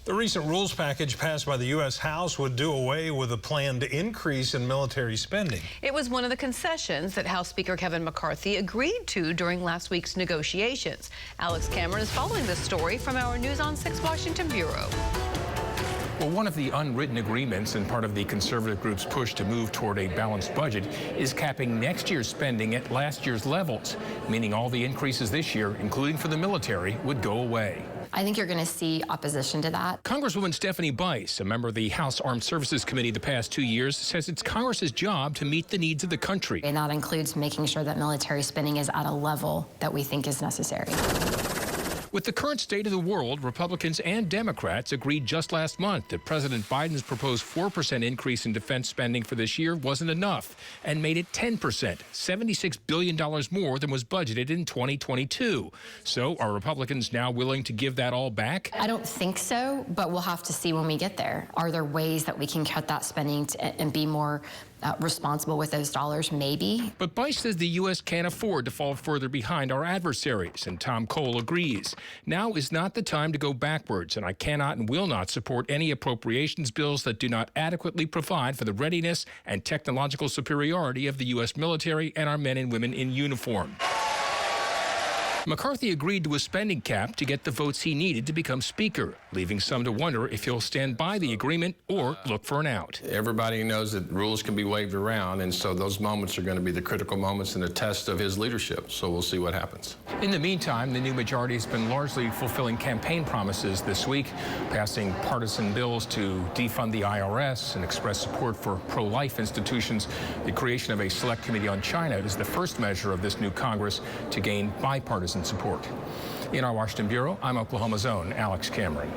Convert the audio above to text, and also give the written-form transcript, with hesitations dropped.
The recent rules package passed by the U.S. House would do away with a planned increase in military spending. It was one of the concessions that House Speaker Kevin McCarthy agreed to during last week's negotiations. Alex Cameron is following this story from our News on 6 Washington bureau. Well, one of the unwritten agreements and part of the conservative group's push to move toward a balanced budget is capping next year's spending at last year's levels, meaning all the increases this year, including for the military, would go away. I think you're going to see opposition to that. Congresswoman Stephanie Bice, a member of the House Armed Services Committee the past 2 years, says it's Congress's job to meet the needs of the country. And that includes making sure that military spending is at a level that we think is necessary. With the current state of the world, Republicans and Democrats agreed just last month that President Biden's proposed 4% increase in defense spending for this year wasn't enough and made it 10%, $76 billion more than was budgeted in 2022. So are Republicans now willing to give that all back? I don't think so, but we'll have to see when we get there. Are there ways that we can cut that spending and be more responsible with those dollars? Maybe. But Bice says the U.S. can't afford to fall further behind our adversaries, and Tom Cole agrees. Now is not the time to go backwards, and I cannot and will not support any appropriations bills that do not adequately provide for the readiness and technological superiority of the U.S. military and our men and women in uniform. McCarthy agreed to a spending cap to get the votes he needed to become Speaker, leaving some to wonder if he'll stand by the agreement or look for an out. Everybody knows that rules can be waved around, and so those moments are going to be the critical moments and the test of his leadership, so we'll see what happens. In the meantime, the new majority has been largely fulfilling campaign promises this week, passing partisan bills to defund the IRS and express support for pro-life institutions. The creation of a select committee on China is the first measure of this new Congress to gain bipartisan support. In our Washington bureau, I'm Oklahoma's own Alex Cameron.